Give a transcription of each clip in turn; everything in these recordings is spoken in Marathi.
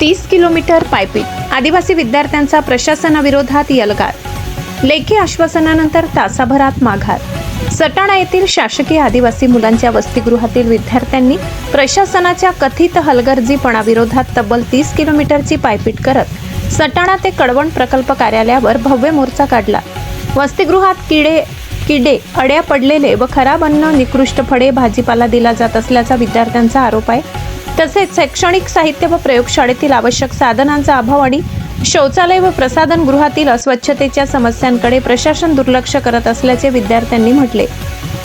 30 किलोमीटर पायपीट, आदिवासी विद्यार्थ्यांचा प्रशासनाविरोधात यल्गार, लेखी आश्वासनानंतर तासाभरात माघार। सटाणा येथील शासकीय आदिवासी मुलांच्या वसतिगृहातील विद्यार्थ्यांनी प्रशासनाच्या कथित हलगर्जीपणाविरोधात तब्बल 30 किलोमीटरची पायपीट करत सटाणा ते कळवण प्रकल्प कार्यालयावर भव्य मोर्चा काढला। वसतिगृहात किडे अड्या पडलेले व खराब अन्न, निकृष्ट फळे, भाजीपाला दिला जात असल्याचा विद्यार्थ्यांचा आरोप आहे। तसेच शैक्षणिक साहित्य व प्रयोगशाळेतील आवश्यक साधनांचा अभाव आणि शौचालय व प्रसाधन गृहातील अस्वच्छतेच्या समस्यांकडे प्रशासन दुर्लक्ष करत असल्याचे विद्यार्थ्यांनी म्हटले।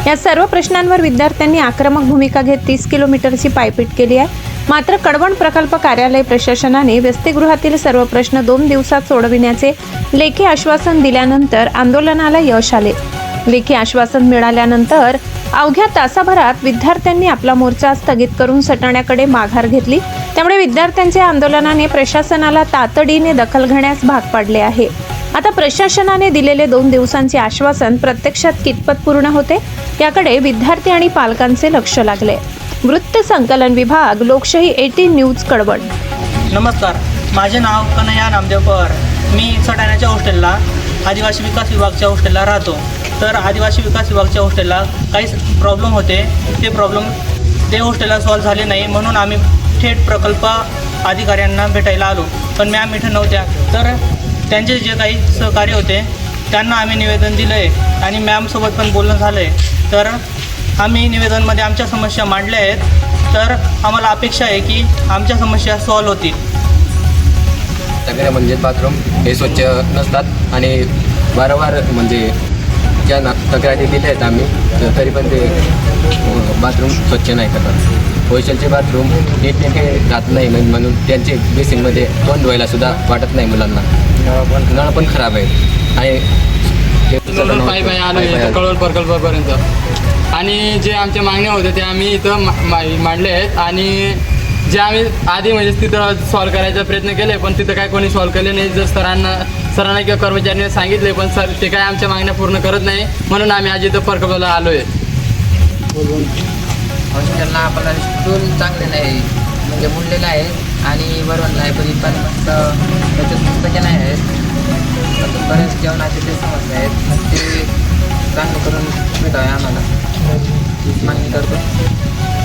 या सर्व प्रश्नांवर विद्यार्थ्यांनी आक्रमक भूमिका घेत 30 किलोमीटरची पायपीट केली आहे। मात्र कळवण प्रकल्प कार्यालय प्रशासनाने वसतिगृहातील सर्व प्रश्न 2 दिवसात सोडविण्याचे लेखी आश्वासन दिल्यानंतर आंदोलनाला यश आले। लेखी आश्वासन मिळाल्यानंतर अवघ्या तासाभरात विद्यार्थ्यांनी आपला मोर्चा स्थगित करून सटाण्याकडे माघार घेतली। त्यामुळे विद्यार्थ्यांच्या आंदोलनाने प्रशासनाला तातडीने दखल घेण्यास भाग पाडले आहे। आता प्रशासनाने दिलेले 2 दिवसांचे आश्वासन प्रत्यक्षात कितपत पूर्ण होते याकडे विद्यार्थी आणि पालकांचे लक्ष लागले। वृत्त संकलन विभाग, लोकशाही 18 न्यूज, कळवण। नमस्कार, माझे नाव कन्हैया नामदेव पवार। मी सटाण्याच्या हॉस्टेलला आदिवासी विकास विभागच्या हॉस्टेलला राहतो। तर आदिवासी विकास विभागच्या हॉस्टेलला काही प्रॉब्लेम होते, ते हॉस्टेलला सॉल्व्ह झाले नाही, म्हणून आम्ही थेट प्रकल्प अधिकाऱ्यांना भेटायला आलो। पण मॅम इथं नव्हत्या, तर त्यांचे जे काही सहकारी होते त्यांना आम्ही निवेदन दिलं आहे आणि मॅमसोबत पण बोलणं झालं आहे। तर आम्ही निवेदनमध्ये आमच्या समस्या मांडल्या आहेत, तर आम्हाला अपेक्षा आहे की आमच्या समस्या सॉल्व्ह होतील। सगळ्या म्हणजे बाथरूम हे स्वच्छ नसतात आणि वारंवार म्हणजे ज्या तक्रारी दिल्या आहेत आम्ही, तरी पण ते बाथरूम स्वच्छ नाही करतात। हॉस्टेलचे बाथरूम नीटनेटके राहत नाही, म्हणून त्यांचे बेसिनमध्ये तोंड धुवायला सुद्धा वाटत नाही मुलांना। नळ पण खराब आहेत आणि पायी आलो कळवण प्रकल्पापर्यंत आणि जे आमच्या मागण्या होत्या ते आम्ही इथं मांडले आहेत आणि जे आम्ही आधी म्हणजे तिथं सॉल्व करायचा प्रयत्न केले, पण तिथं काय कोणी सॉल्व केले नाही। जर सरांना किंवा कर्मचाऱ्यांनी सांगितले, पण सर ते काय आमच्या मागण्या पूर्ण करत नाही, म्हणून आम्ही आज इथं प्रकल्पाला आलो आहे। हॉस्टेलला आपल्याला स्कूल चांगले नाही, म्हणजे मुडलेलं आहे आणि वरून लायब्ररी पण मस्त त्याच्यात पुस्तके नाही आहेत। अजून बऱ्याच जेवणाचे ते समस्या आहेत, मग ते चांगलं करून भेटावे आम्हाला, हीच मागणी करतो।